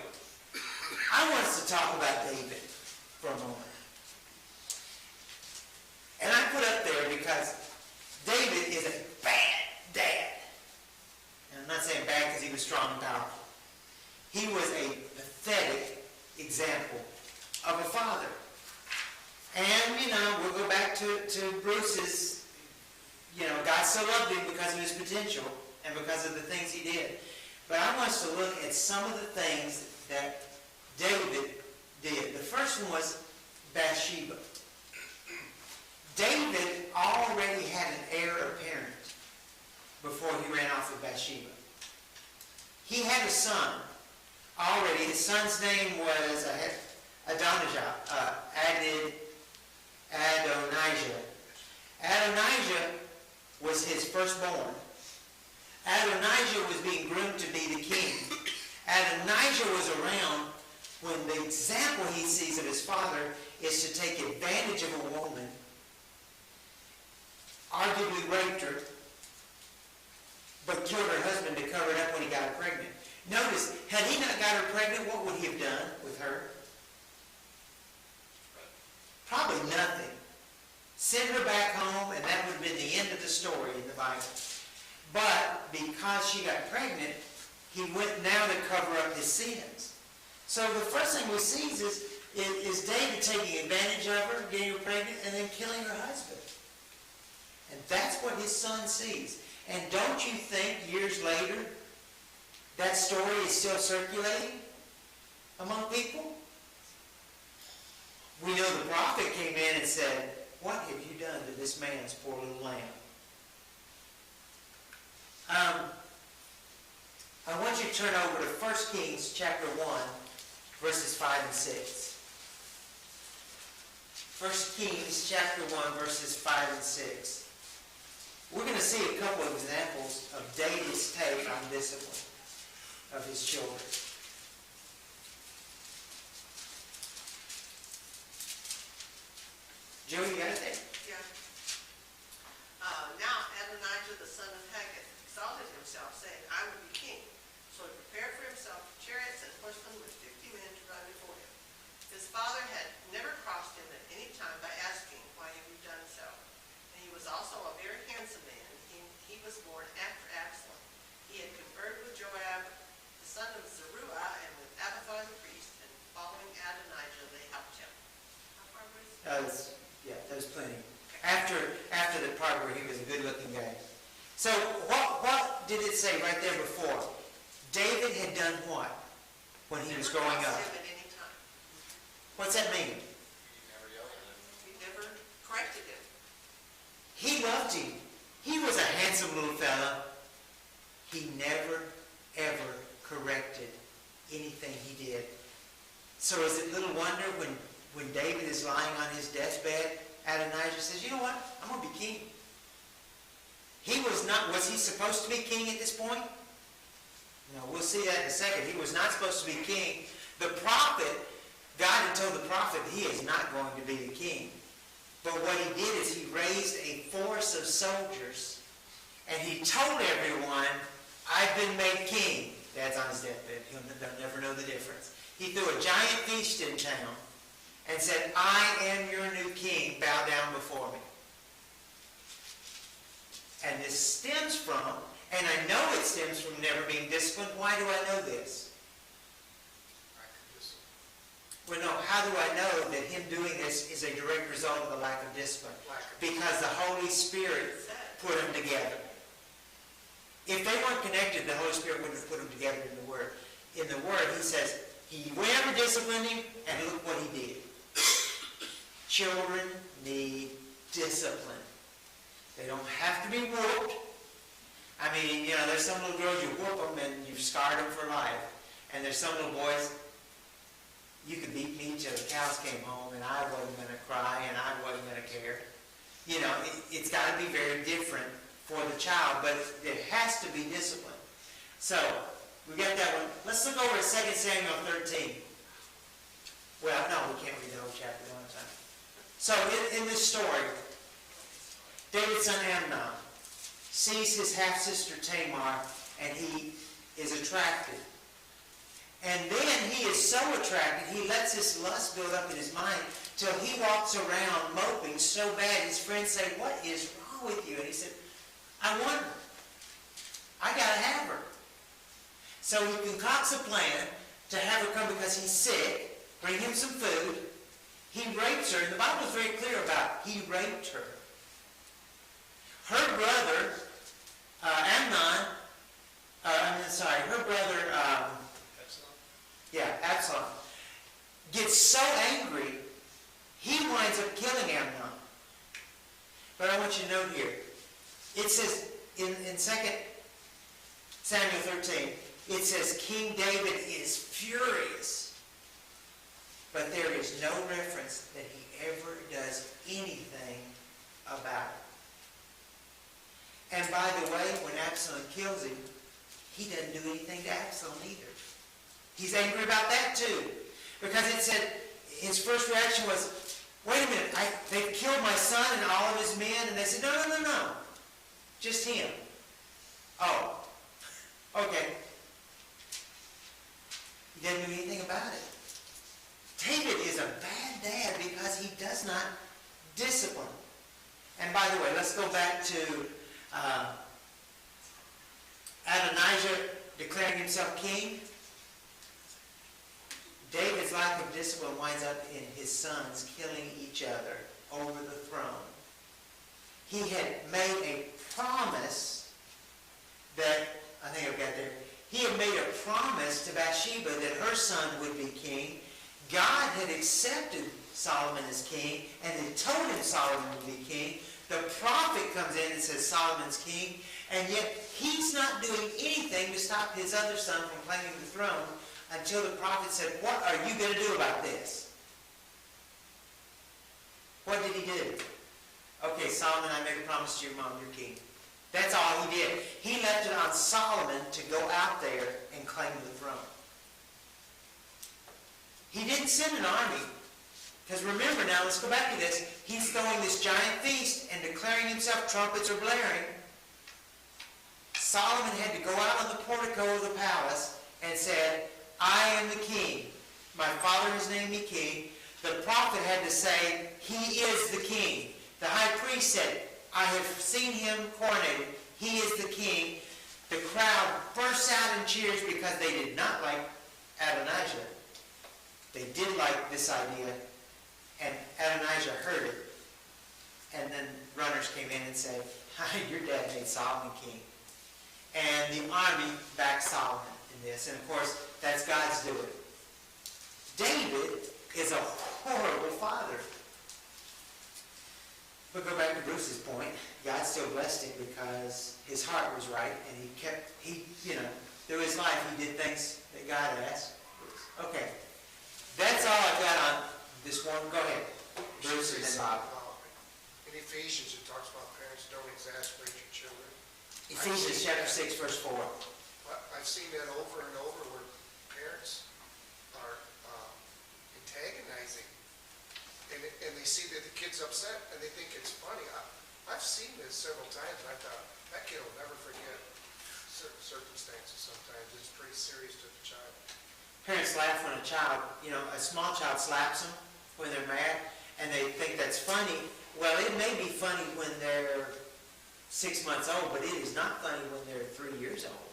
I want us to talk about David for a moment. And I put up there because David is a bad dad. And I'm not saying bad because he was strong and powerful. He was a pathetic example of a father. And, you know, we'll go back to Bruce's, you know, God so loved him because of his potential and because of the things he did. But I want us to look at some of the things that David did. The first one was Bathsheba. David already had an heir apparent before he ran off with Bathsheba. He had a son already. His son's name was Adonijah. Adonijah was his firstborn. Adonijah was being groomed to be the king. Adonijah was around when the example he sees of his father is to take advantage of a woman, arguably raped her, but killed her husband to cover it up when he got her pregnant. Notice, had he not got her pregnant, what would he have done with her? Probably nothing. Send her back home, and that would have been the end of the story in the Bible. But because she got pregnant, he went now to cover up his sins. So the first thing we see is David taking advantage of her, getting her pregnant, and then killing her husband. And that's what his son sees. And don't you think years later, that story is still circulating among people? We know the prophet came in and said, "What have you done to this man's poor little lamb?" I want you to turn over to 1 Kings chapter 1, verses 5 and 6. 1 Kings chapter 1, verses 5 and 6. We're going to see a couple of examples of David's take on discipline of his children. Joe, you got it there? Yeah. Now Adonijah the son of Haggith exalted himself, saying, "I will be king." So he prepared for himself chariots and horsemen with 50 men to ride before him. His father had never crossed him at any time by asking, "Why have you done so?" And he was also a very handsome man. He was born after Absalom. He had conferred with Joab, the son of Zeruiah, and with Abiathar the priest, and following Adonijah, they helped him. How far was it? That was plenty. After the part where he was a good-looking guy. So what did it say right there before? David had done what when he was growing up? Never crossed him at any time. What's that mean? He never corrected him. He loved him. He was a handsome little fella. He never, ever corrected anything he did. So is it little wonder when David is lying on his deathbed, Adonijah says, "You know what? I'm going to be king." Was he supposed to be king at this point? No, we'll see that in a second. He was not supposed to be king. The prophet, God had told the prophet he is not going to be the king. But what he did is he raised a force of soldiers, and he told everyone, "I've been made king." Dad's on his deathbed. They'll never know the difference. He threw a giant feast in town and said, "I am your new king. Bow down before me." And this stems from, and I know it stems from never being disciplined. Why do I know this? Well, no, how do I know that him doing this is a direct result of a lack of discipline? Because the Holy Spirit put them together. If they weren't connected, the Holy Spirit wouldn't have put them together in the Word. In the Word, he says, he whenever disciplined him, and look what he did. Children need discipline. They don't have to be whooped. I mean, there's some little girls you whoop them and you've scarred them for life. And there's some little boys, you could beat me till the cows came home and I wasn't going to cry and I wasn't going to care. It's got to be very different for the child, but there has to be discipline. So, we got that one. Let's look over at 2 Samuel 13. Well, no, we can't read the whole chapter one time. So, in this story, David's son Amnon sees his half-sister Tamar, and he is attracted. And then he is so attracted, he lets this lust build up in his mind till he walks around moping so bad. His friends say, "What is wrong with you?" And he said, "I want her. I got to have her." So he concocts a plan to have her come because he's sick, bring him some food. He rapes her, and the Bible is very clear about it. He raped her. Her brother, Absalom, gets so angry, he winds up killing Amnon. But I want you to note here, it says in 2 Samuel 13, it says King David is furious. But there is no reference that he ever does anything about it. And by the way, when Absalom kills him, he doesn't do anything to Absalom either. He's angry about that too. Because it said, his first reaction was, "Wait a minute, they've killed my son and all of his men." And they said, No. Just him. Oh, okay. He doesn't do anything about it. David is a bad dad because he does not discipline. And by the way, let's go back to Adonijah declaring himself king, David's lack of discipline winds up in his sons killing each other over the throne. He had made a promise that, I think I've got there, he had made a promise to Bathsheba that her son would be king. God had accepted Solomon as king and had told him Solomon would be king. The prophet comes in and says Solomon's king, and yet he's not doing anything to stop his other son from claiming the throne until the prophet said, what are you going to do about this? What did he do? Okay, Solomon, I made a promise to your mom, you're king. That's all he did. He left it on Solomon to go out there and claim the throne. He didn't send an army. Because remember now, let's go back to this. He's throwing this giant feast and declaring himself, trumpets are blaring. Solomon had to go out on the portico of the palace and said, I am the king. My father has named me king. The prophet had to say, he is the king. The high priest said, I have seen him coronated. He is the king. The crowd burst out in cheers because they did not like Adonijah. They did like this idea, and Adonijah heard it. And then runners came in and said, your dad made Solomon king. And the army backed Solomon in this. And of course, that's God's doing. David is a horrible father. But go back to Bruce's point, God still blessed him because his heart was right, and through his life, he did things that God asked. Okay. That's all I've got on this one. Go ahead. Bruce and then Bob. In Ephesians, it talks about parents don't exasperate your children. Ephesians chapter 6, verse 4. I've seen that over and over where parents are antagonizing, and they see that the kid's upset, and they think it's funny. I've seen this several times, and I thought, that kid will never forget certain circumstances sometimes. It's pretty serious to the child. Parents laugh when a small child slaps them when they're mad, and they think that's funny. Well, it may be funny when they're 6 months old, but it is not funny when they're 3 years old.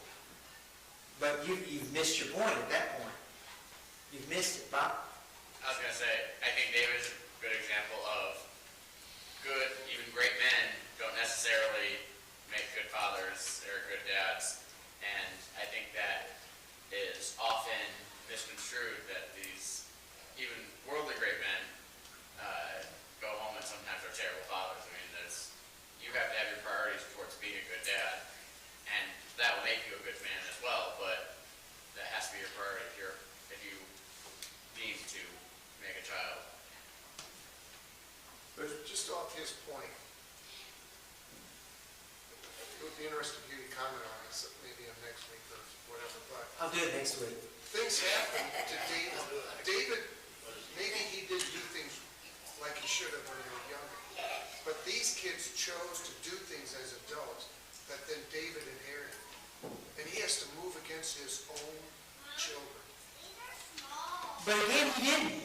But you've missed your point at that point. You've missed it, Bob. I was going to say, I think David is a good example of good, even great men don't necessarily make good fathers or good dads. And I think that is often misconstrued, that these even worldly great men go home and sometimes are terrible fathers. I mean, you have to have your priorities towards being a good dad, and that will make you a good man as well, but that has to be your priority if you need to make a child. But just off his point, it would be interesting for you to comment on this, maybe on next week or whatever, but I'll do it next week. things happen to David. David, maybe he didn't do things like he should have when he was younger, but these kids chose to do things as adults that then David inherited. And he has to move against his own children. But again, he didn't.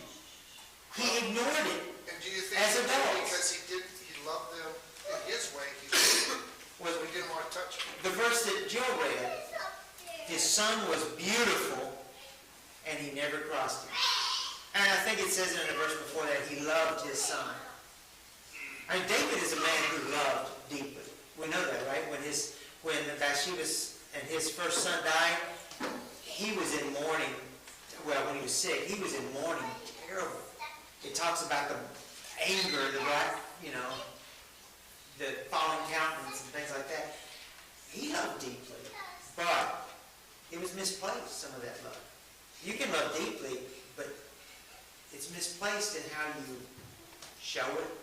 He ignored it. And do you think As he did adults. because he loved them in his way, he didn't want to touch them? The verse that Joe read, his son was beautiful, and he never crossed him. And I think it says in the verse before that, he loved his son. I mean, David is a man who loved deeply. We know that, right? When Bathsheba and his first son died, he was in mourning. Well, when he was sick, he was in mourning, terrible. It talks about the anger, the falling countenance and things like that. He loved deeply, but it was misplaced, some of that love. You can love deeply, but it's misplaced in how you show it.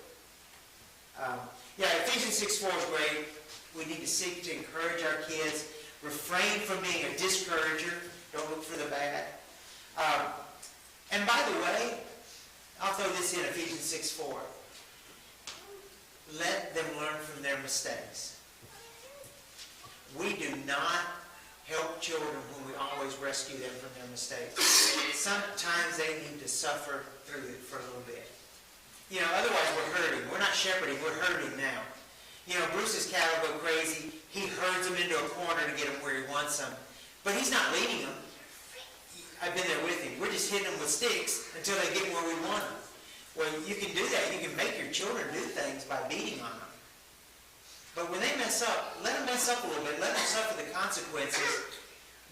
Ephesians 6:4 is great. We need to seek to encourage our kids. Refrain from being a discourager. Don't look for the bad. And by the way, I'll throw this in, Ephesians 6:4. Let them learn from their mistakes. We do not help children when we always rescue them from their mistakes. Sometimes they need to suffer through it for a little bit. Otherwise we're hurting. We're not shepherding, we're hurting now. Bruce's cattle go crazy. he herds them into a corner to get them where he wants them. But he's not leading them. I've been there with him. We're just hitting them with sticks until they get where we want them. Well, you can do that. You can make your children do things by beating on them. But when they mess up, let them mess up a little bit. Let them suffer the consequences.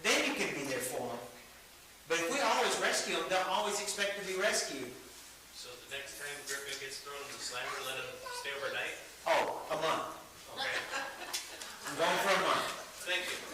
Then you can be there for them. But if we always rescue them, they'll always expect to be rescued. So the next time Griffin gets thrown in the slammer, let him stay overnight? Oh, a month. Okay, I'm going for a month. thank you.